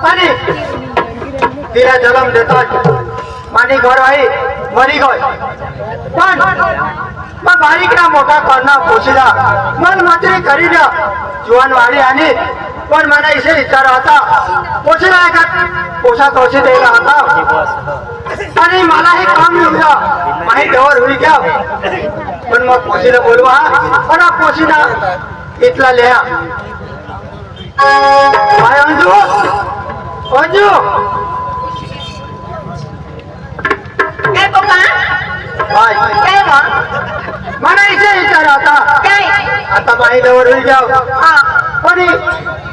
आणि तिला जन्म देतात माझी घरवाई मरी गई पण मग बारीकना मोठा करणं पोशीला मन मात्र करी द्या जुवानवाडी आणि पण मला इथे विचार होता पोशीला एका पोशाख औषध द्यायला होता आणि मला हे काम मिळून द्या माही देवर होई घ्या पण मग पोशीला बोलवा आणि पोशीला इथला लिहा भाई अंजू अंजू काय पप्पा भाई काय मग मला इथे विचार होता काय आता माही देवर होई घ्या हा पण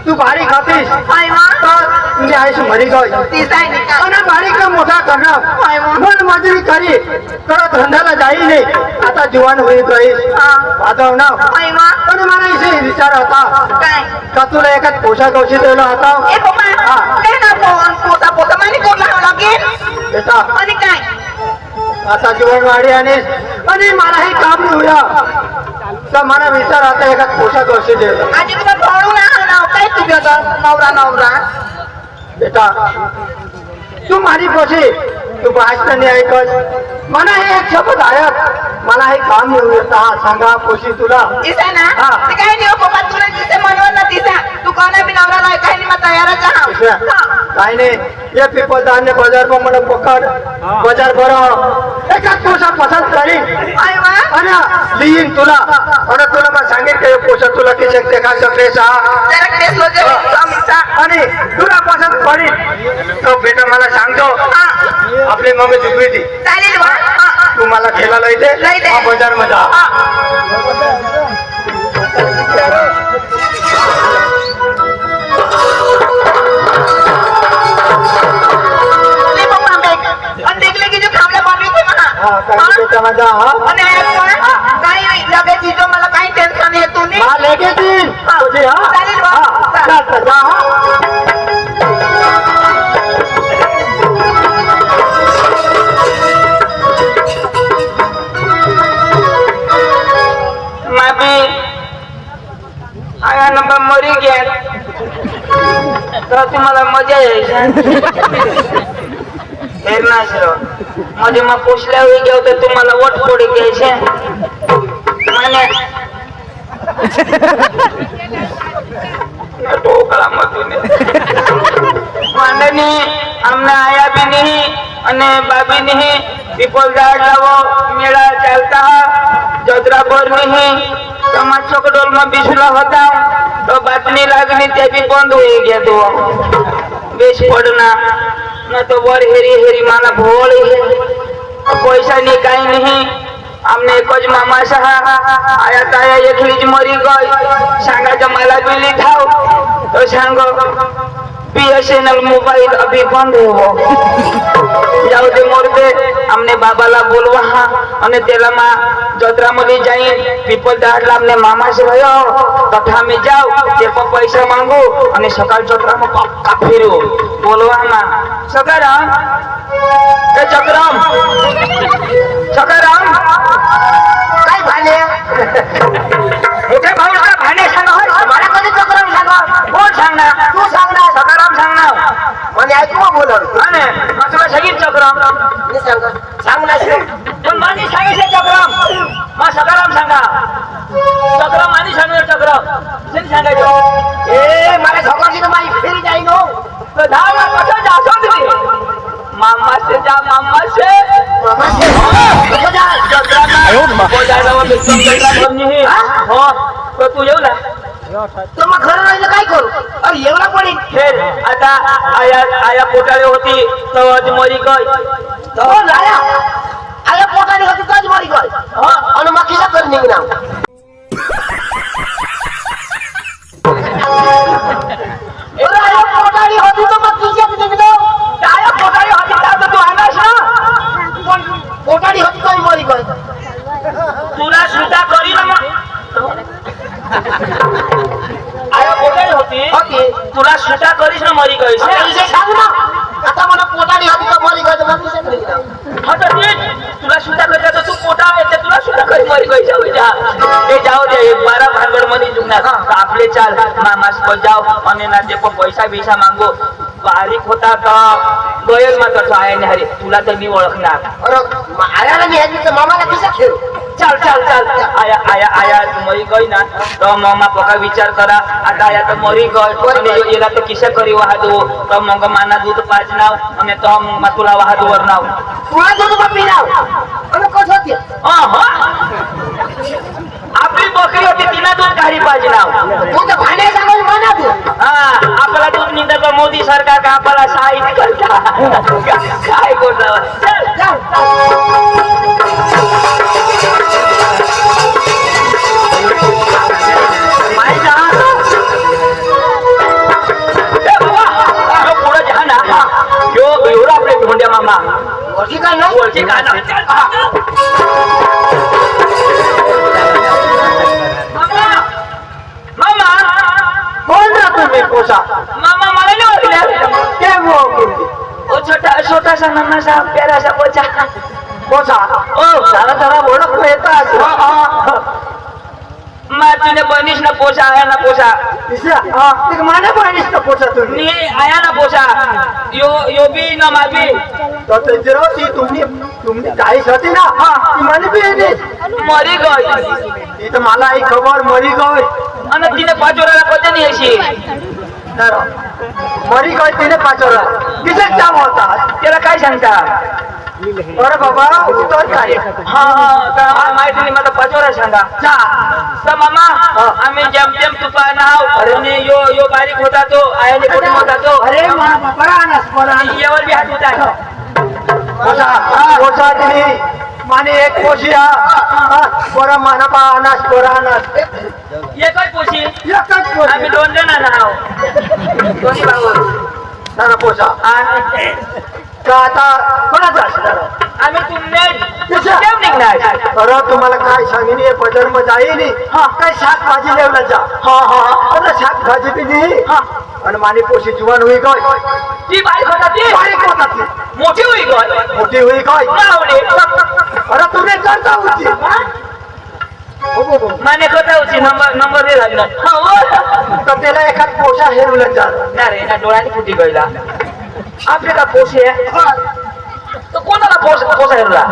तू भारी खातीस काय मग तुझी आईस मरी गई तीच आहे नाही का आणि बारीक मोठा करणं मन मजुरी करी करत धंद्याला जाई नाही आता जीवन होई गई वादव ना काय मग पण मला इथे विचार होता काय का तुला एखाद पोशाख औषध दिला होता ए पप्पा काय ना पोता पोता माने कोणला लागेल बेटा आणि काय आता जीवन वाढी आणि मला हे काम होऊया तर मला विचार आता एखाद पोशाख औषध दिला आजी तुला भाऊ ना नाव काय तुझं नवरा नवरा बेटा तू माझी पोशी तू भाषण ऐकत मला हे एक शब्द आहे मला हे काम येऊ येता सांगा पोशी तुला दिसा ना हा. ते काय नाही हो पप्पा तुला दिसे म्हणून ना दिसा तू कोणा बी नवरा लाय काय नाही मग तयारच दुसऱ्या आहा काही नाही ये पिपल धान्य बाजार पर मला पकड बाजार भर एकाच पोशाख पसंत करी आय वा आणि लिहीन तुला आणि तुला मग सांगेन का हे पोशाख तुला की शकते का ड्रेस हा जरा टेस्ट लो जे समजा आणि तुला पसंत पडेल तो बेटा मला सांगतो आपली मम्मी चुकली ती चालेल वा हा तू मला खेळायला लय इथे दे. बाजार मध्ये ले पप्पा बेक आणि देखले की जो खामला बनवी थे महा हा काही बेटा माझा हा आणि काय नाही लगे चीजो मला काही टेन्शन आहे तू नाही हा लेके तीन तुझी हा चालेल बा. हा, चल जा हा माबी आया नंबर मरी गया तर तुम्हाला मजा यायची हेरना सर मध्ये मग पोचल्या वेळी गेव तर तुम्हाला वट फोडी घ्यायचे माने ढोकळा मधून मांडणी आमने आया भी नहीं અને बाबी नहीं पीपल झाड लावो मेळा चालता जदरा भर नहीं समाज चौकडोल में बिसला होता तो बातमी लागनी ते भी बंद हो गया तो बेस पड़ना न तो वर हेरी हेरी माना भोल है पैसा नहीं कहीं नहीं हमने कुछ मामा सहा आया ताया एक लीज मरी गई सांगा जमाला बिली थाओ तो सांगो बीएसएनएल मोबाइल अभी बंद हो जाओ दे मोरदे हमने बाबाला बोलवा हा અને તેલામાં જદરામાં જાય પીપલ દાડલા અમને મામા છે ભયો તથા મે જાવ તે પર પૈસા માંગો અને સકાળ જદરામાં પક્કા ફેર્યો બોલવામાં સકારામ એ ચક્રમ સકારામ काय भाने मोठे भाऊला भाने सांगा होय मला कधी चक्रम सांगा कोण सांगणार तू सांगणार सकाराम सांगणार म्हणजे ऐकू बोलर आणि तुला सगळी चक्रम मी सांगा सांग ना पण मानी सांगायचे चक्रम मग सकाराम सांगा चक्रम आणि सांगणार चक्रम किती सांगायचं ए मला सकाळची तर माझी फेरी जाई नो तो धावा कसं जा समजते मामा से जा मामा से हो जा चक्रम हो जायला मग चक्रम नाही हो तो तू येऊ ना तर मग खरं राहिलं काय करू अरे एवढा पडेल फेर आता आया आया पोटाळे होती तो आज मरी गई तो आया आया पोटाळे होती तो आज मरी गई आणि मग किसा कर निघणार आया पोटाळे होती तो मग किसा निघणार आया पोटाळे होती तर तू आलास ना पोटाळे होती तो मरी गई तुला सुद्धा करी ना मग आया पोटाळी होती तुला सुटा करीस ना मरी गईस सांग ना आता मला पोटाळी होती का मरी गई मग किसे करी हा तर तुला सुटा करता तर तू पोटा येते तुला सुटा करी मरी गई जाऊ जा ए जाओ दे एक 12 भांगड मध्ये जुगना आपले चाल मामास को जाओ અને ના તે પણ પૈસા બીસા માંગો बारीक होता तर गयल मात्र आयाने हरे तुला तर मी ओळखणार. अरे आयाला मी ह्याची मामाला कसा खेळ चाल चाल चाल आया आया आया मरी गई ना तो मग पका विचार करा आता आया तर मरी गई याला तर किशा करी वाहतो तर मग माना दूध पाच नाव आणि तो मग तुला वाहतो वर नाव तुला दूध बापी नाव आणि कसं होते आपली बकरी होती तिला दूध घाली पाहिजे नाव तू तर भांडे सांगून म्हणा तू हा आपला दूध निघत मोदी सरकार का आपला सहाय्य करता काय करता चल पुढे जा ना एवढा आपले धोंड्या मामा वरची काय नाही वरची काय ना मामा कोण ना तुम्ही पोसा मामा मला नाही ओळखल्या ते ओ छोटासा नन्हासा प्यारासा पोचा पोसा ओ जरा जरा ओळख येतात मैं तुझे बनिश ना पोसा आया ना पोसा ते माने पाणीच ना पोसा तुम्ही नी आया ना पोसा यो बी ना माबी तर ती तुम्ही काहीच होती ना ती माने बी येते मरी गई ती तर मला ही खबर मरी गई आणि तिने पाचोराला पता नाही अशी मरी गई तिने पाचवला किती काम होता त्याला काय सांगता अरे बाबा उत्तर काय हा माहिती नाही मला पाचोरा सांगा तर मामा आम्ही जेमतेम तुपा नाव आणि यो बारीक होता तो आयाने कोणी होता तो अरे यावर बी हात होता पोसा तिने माने एक पोशिया पोरा माना पा अनास पोरा अनास एकच पोशी एकच पोशी आम्ही 2 जण नाव दोन्ही भाऊ पोसा का आता कोणाचा असणार आम्ही तुमने केम निघणार अरे तुम्हाला काय सांगितली बजार मध्ये जाईनी काय शाकभाजी लेवला जा आता शाकभाजी बी नाही आणि मानी पोशी जुवान होई गय ती बारीक होता ती बारीक होता ती मोठी होई गय मोठी होई गय अरे तुम्ही करता होती माने कथा होती नंबर दे लागला तर त्याला एखाद पोशा हेरवलं जा ना रे ना डोळ्याने फुटी गईला आपल्याला पोशी आहे तर कोणाला पोसा हेरला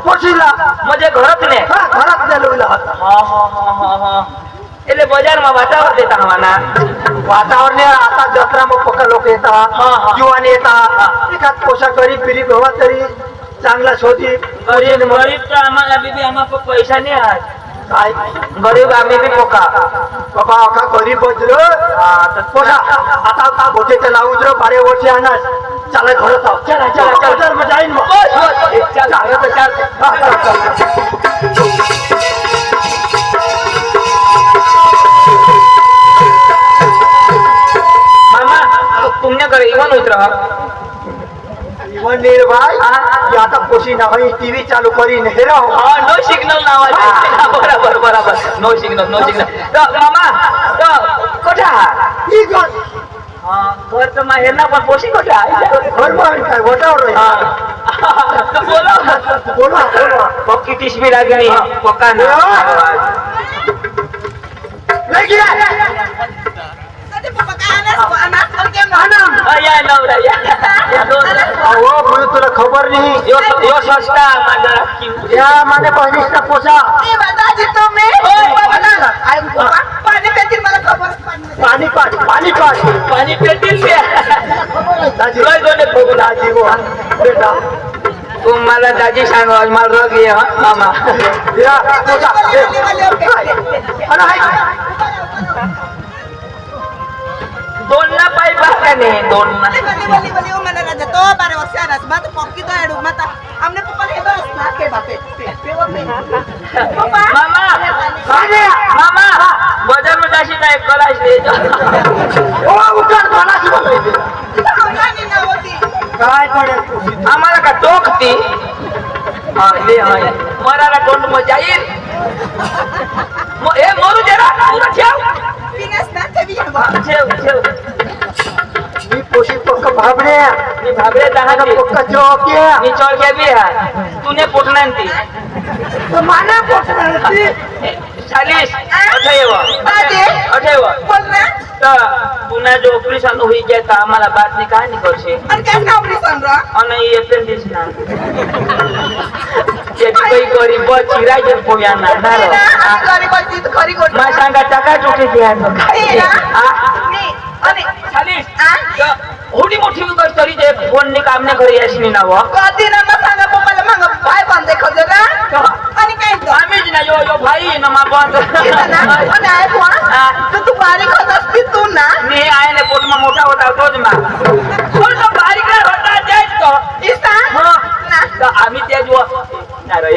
पोशीला म्हणजे घरात नाही घरात नेलवला होता એટલે બજારમાં વાતાવરણ દેતા હવાના वातावरण आता जत्रा मग पक्का लोक येतात जुवान येतात एखाद पोशा गरीब बिरीब हवा तरी चांगला शोधी गरीब गरीब तर आम्हाला बीबी आम्हाला पैसा नाही आहे काय गरीब आम्ही बी पोका बाबा का गरीब बजलो पोशा आता गोठेच्या लावून बारे वर्षी आणस चला घरात आहो चला चला चला चल मग जाईन मग मामा तुमने घर इवन उतर नीर भाई आता पोशी नाही टीव्ही चालू करी नाही राव नो सिग्नल नावाचे बरोबर बरोबर नो सिग्नल तर मामा तर कोठा ही गण घर तर माहेर ना पण पोशी कोठा घर मान काय वटावर बोला बोला बोला पक्की टिशबी लागली पक्का ना लगी या नवरा या अहो म्हणून तुला खबर नाही यो सस्ता माझा या माने बहिणीचा पोसा पाणी पाणी पाणी पाणी पाणी पेटील दाजी दोन बघू दाजी हो बेटा तू मला दाजी सांग मला रग ये मामा या पोसा अरे दोन ना पाय का नाही दोन ना मामा मामा बाजार में जाशी नाही कलाश दे ओ उकार कोणाची बोलायची काय पडे आम्हाला का टोकती ले हाय मराला तोंड मजा येईल हे मरू दे ना पुरा ठेव मी पोशी पक्क भाबणे मी भाबरे दहा पक्क चौकी मी चौक्या भी है तूने पोटना ती तो माने पोसणार ती 40 अठेव तर तुना जो ऑपरेशन होई ગયા તો આમાલા બાત ની કહાની કરશે અને કેમ ના ઓપરેશન રા અને એ એપેન્ડિક્સ ના જે કોઈ ગરીબ ચિરાઈ જ પોયા ના નારો ગરીબ હતી તો ખરી ગોટ માં સાંગા ટકા ચૂકી ગયા તો આ ની અને ચાલીસ આ હોડી મોટી વિગત કરી દે ફોન ની કામ ને કરી એસની ના હો કદી ના મસાંગા પપ્પા માંગ ભાઈ બંધ દેખો જરા અને કઈ તો આમે જ ના જો ભાઈ નમા બંધ અને આ કોણ તો તું બારી ખોદસ તું ના ને આને પોટમાં મોટા હોતા તો જ માં કોણ તો બારી કર હોતા જાય તો ઈસા હા ના તો આમી તે જો ના રે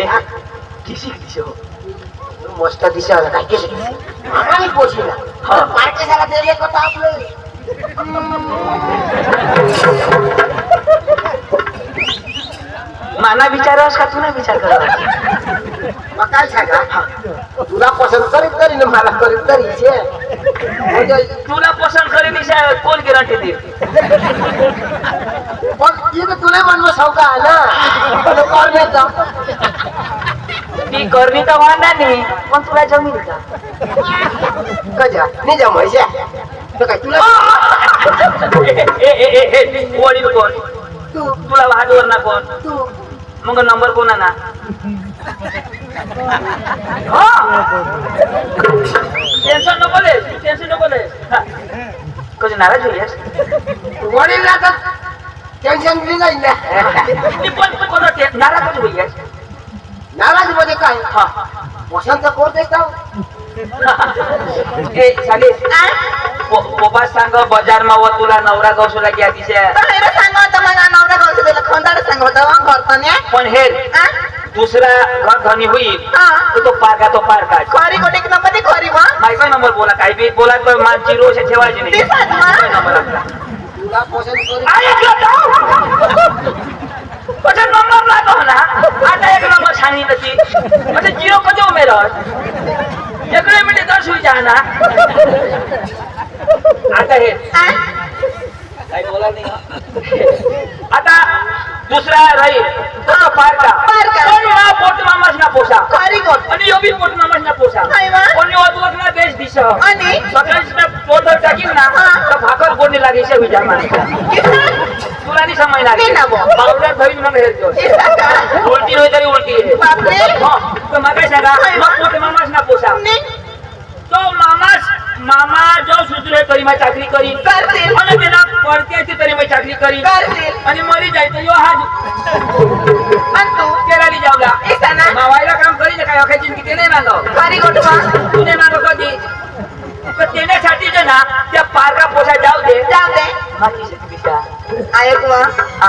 કિસી કિસી मस्त दिशा आला काय केलं आम्ही पोचला हा. पार्टी झाला तरी एक होता आपलं माना विचारास का तुला विचार करा मग काय सांगा तुला पसंत करीत तरी ना मला करीत तरी छे म्हणजे तुला पसंत करेली છે કોણ ગેરંટી દે पण ये तुला म्हणलं सौका ना पण करण्याचा ती करणी तर वांदा नाही पण तुला जमीन का कजा नाही जमायचे तर काय तुला ए वडील कोण तू तुला वाहतवर ना कोण तू मग नंबर कोणा ना टेन्शन नको ले टेन्शन नको ले कधी नाराज होईस वडील राहतात टेन्शन फ्री नाही ना ती पण कोण नाराज होईस नाराज मध्ये काय हा वसंत कोण देता ए चालीस पोपा सांग बजार मा व तुला नवरा गौसला ગયા दिसे हेरे सांग होता मला नवरा गावचे त्याला खोंदाड सांग होता वा करताने पण हे दुसरा घर धनी हुई तो पार तो पार का खरी गोट एक नंबर खरी वा माहिती नंबर बोला काही बी बोला तर मा झिरो से ठेवायची नाही दिसत मा. नंबर आपला तुला पसंत करी પછી નંબર લાગો ના આટા એક નંબર છાની નથી પછી જીરો કજો ઉમેરો એકડે મિનિટ 10 હોઈ જાના आता हे काय बोला नाही आता दुसरा राहील तो पारका पारका. कोणी ना पोट मामास ना पोसा खरी गोट आणि यो बी पोट मामास ना पोसा काय वा? कोणी ओतवत ना देश दिस आणि? सकाळीच ना पोटर टाकील ना तर भाकर कोणी लागे से विचार माने तुला नाही समय लागे नाही ना बो. पावडर धरून मग हेरतो दिसत का उलटी होई तरी उलटी येते बापरे. हो तर मग काय सांगा काय वा? मग पोट मामास ना पोसा नी तो मामा जो सुधरे तरी मैं चाकरी करी करतील. आणि त्याला पडते तरी मैं चाकरी करी करतील. आणि मरी जायचं यो हा आणि तू केराली जावला ईसा ना मावायला काम करी ना काय अखायची किती नाही मागव खरी गोट वा तू नाही मागव कधी तर त्याच्यासाठी जे ना त्या पारका पोसा जाऊ दे जाऊ दे माती शेती पिशा ऐक वा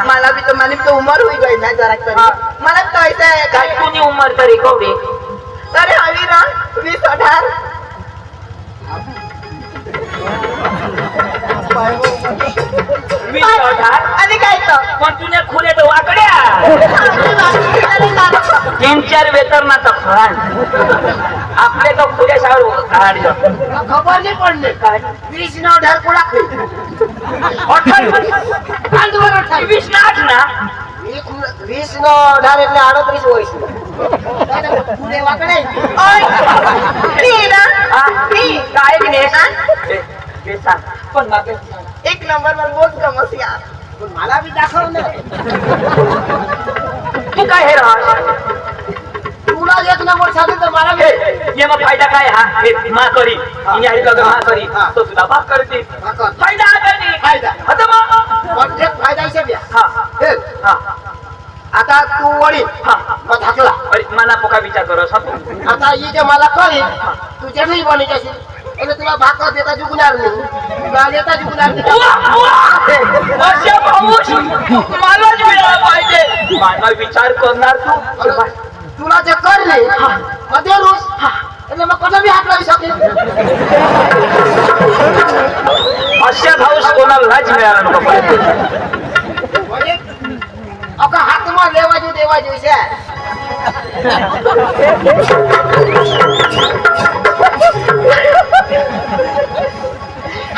मला भी तो मला भी तो उमर हुई गई ना जरा तरी मला तो ऐसा है काय तुझी उमर तरी कवडी अरे हवी ना 20-18 आणि काय तो पण तुने खुले तर वाकड्या 3-4 वेतरणाचा फळाण आपले तो खुल्या शावर काढ खबर नाही पडले काय 20 नाव ढाल कोणा 20 ना 20 नाव ढाल એટલે 38 હોય છે पुढे वाकडे ओय नी ना नी काय की नाही ते सांग पण मागे एक नंबर वर बहुत कमस यार पण मला बी दाखव ना तू काय हे राहत तुला एक नंबर साधे तर मला बी ये मग फायदा काय हा हे मा करी इने आई लग्न हा करी तो तुला बाप करते फायदा काय नाही फायदा. आता मग कॉन्ट्रॅक्ट फायदा हिशोब हा हे हा आता तू वडील हा मग धाकला अरे मला पोका विचार करो सब आता ही जे मला कळेल तुझ्या नाही बनी कशी म्हणजे तुला भाकर देता जुगणार नाही तुला देता जुगणार नाही वर्षा पाऊस मलाच मिळाला पाहिजे माझा विचार करणार तू अरे, तुला जे करले मध्ये रोज એટલે मग कसं बी हात लावू शकेल अशा भाऊस कोणालाच मिळाला नको पाहिजे म्हणजे अका हातમાં લેવાજો દેવા જોઈશે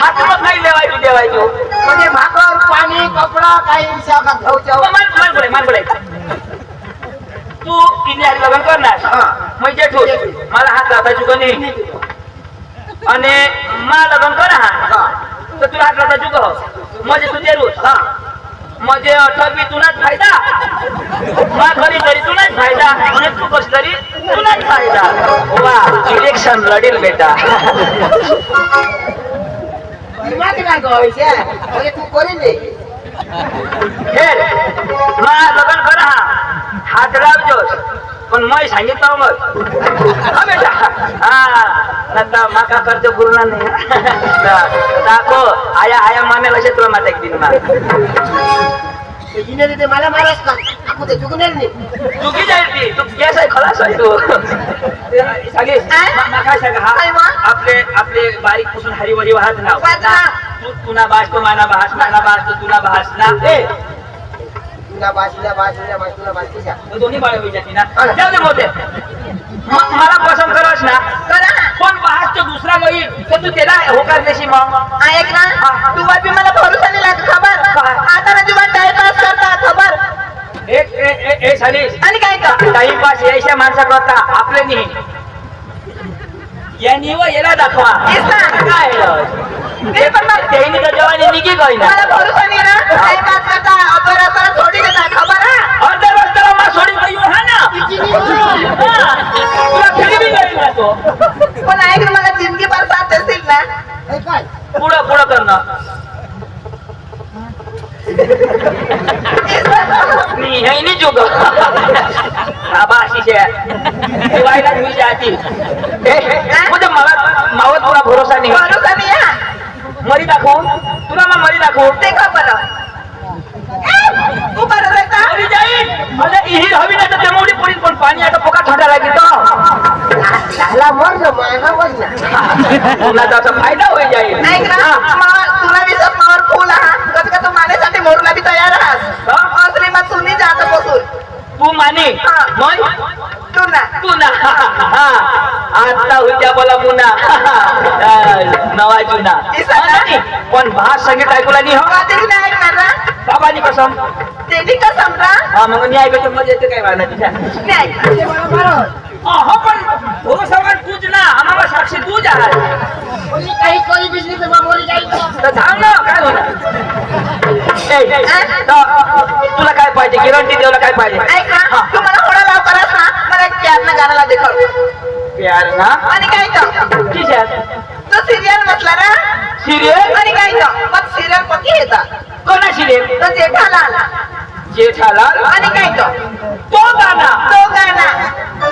हातમાં नाही लेवायची देवायची म्हणजे भाकर पाणी कपडा काही शाखा घाऊच्या मान पडे तू किन्यात लग्न करणार म्हणजे ठोस मला हात लावायची का नाही आणि मा लग्न कर हा तर तुला हातला जुग हो म्हणजे तू देरूस हा म्हणजे अठवी तुलाच फायदा मा घरी तरी तुलाच फायदा आणि तू कस तरी तुलाच फायदा वा इलेक्शन लढेल बेटा माती काय गवायचे म्हणजे तू करीन दे हे मा लग्न कर हा हात लावजोस पण मैं सांगितलं मग हा बेटा हा नंतर माका खर्च पूर्ण नाही दाखो आया आया माने लक्षात तुला माझा एक दिन जिने तिथे मला मारस का आपण ते चुकणार नाही चुकी जाईल ती तू केस आहे खलास आहे तू सांगे काय सांगा हा आपले आपले बारीक पासून हरिवरी वाहत नाव तू तुना बास तो माना बास तो तुना बास ना ए तुला बास किशा दोन्ही बाळ होई जाती ना जाऊ दे मोठे मला पसंत करस ना करा पण बास तो दुसरा होईल तर तू त्याला होकार देशी मग ऐक ना तू बाबी मला भरोसा नाही लागत खबर आता ना तुला टाइमपास करता खबर एक साली आणि काय का टाइमपास यायच्या माणसा करता आपले नाही यांनी व याला दाखवा काय ते पण त्यांनी तर जवानी निघी गई ना मला भरोसा नाही ना टाइमपास करता अपरा थोडी देता खबर हा अर्ध्या रस्त्याला मा सोडी गई हा ना तुला फिरी बी गई ना तो पण ऐक ना मला जिंदगी भर साथ असेल ना पुढं पुढं करणं हे नाही जोग आशिष दिवाळीला मी जाती म्हणजे मला मावत तुला भरोसा नाही भरोसा नाही हा मरी दाखवू तुला मग मरी दाखवू ते का बरं तू बरं रहता मरी जाईल म्हणजे ही हवी नाही तर तेवढी पुढील पण पाणी आता पोका थंडा लागेल तो झाला मर ना मागा बस ना तुला त्याचा फायदा होईल जाईल ऐक ना तुला बी सब मावर फुल हा कधी का तू मानेसाठी मोरला बी तयार आहात असली मग तू नाही जात बसून तू माने मग तू ना तू ना आता उद्या बोला मुना नवा जुना पण भात संगीत ऐकूला नाही हो तरी नाही ऐकणार ना बाबानी कसम ते का समजा हा मग नाही ऐकायचं मजा येते काय वाला तिच्या नाही ऐकणार हो पण भरोसावान तूच ना आम्हाला साक्षी तूच आहे काही कोणी बिजनेस बोली जायचं तर सांग ना काय होणार तुला काय पाहिजे गिरंटी देवला काय पाहिजे ऐक ना तू मला थोडा लाव करास ना मला एक प्यारनं गाण्याला देखव प्यार ना आणि काय तर किशात तो सिरियल म्हटला ना सिरियल आणि काय तर मग सिरियल पक्की येतात कोणा सिरियल तर जेठालाल जेठालाल आणि काय तो गाणा तो गाणा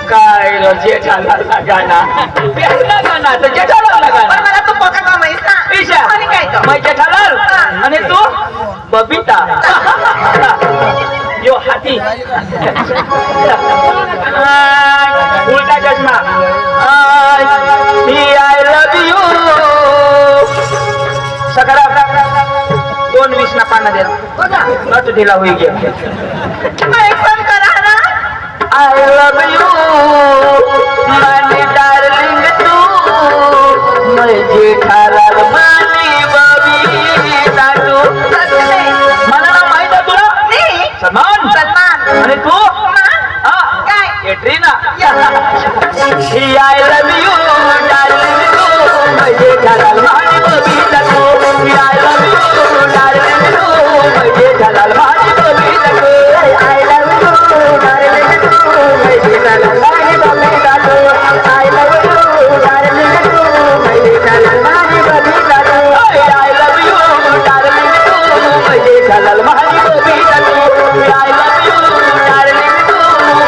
काय रो जेठालालचा गाणा प्यारला गाणा तर जेठालालचा पण गाणा मला तो पक्का काम आहे ना ईशा आणि काय तर मैं जेठालाल आणि तू बबिता यो हाती उलटा चष्मा आय लव यू सकाळ दोन विष्णा पाना दे नट ढिला होई गे पण करा ना I love you my darling तू मैं जेठालाल मानी बबिता तू मला माहित आहे तुला सलमान सलमान आणि तू हा काय Katrina I love you darling तू मैं जेठालाल मानी बबिता तू आय लव यू डार्लिंग तू मैं जेठालाल मानी बबिता तू आय लव यू डार्लिंग तू मैं जेठालाल मानी बबिता तू आय लव यू डार्लिंग तू मैं जेठालाल मानी बबिता तू आय लव यू डार्लिंग तू मैं जेठालाल मानी बबिता तू आय लव यू डार्लिंग तू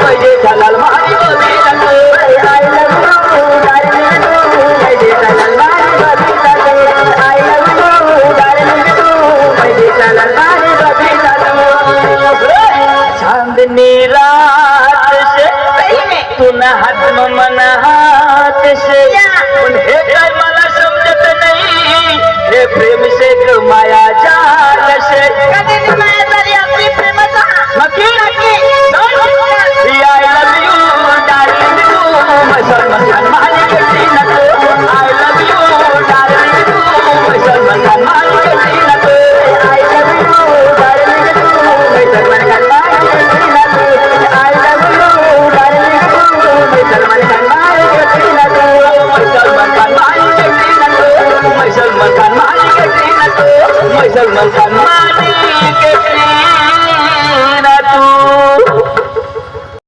मैं जेठालाल मानी बबिता तू आय लव यू डार्लिंग तू मैं जेठालाल मानी बबिता तू आय लव यू डार्लिंग तू मैं जेठालाल मानी बबिता तू चांदनी रात से तू न हाथ में मन हाथ से हे काय मला समजत नाही हे प्रेम से माया जा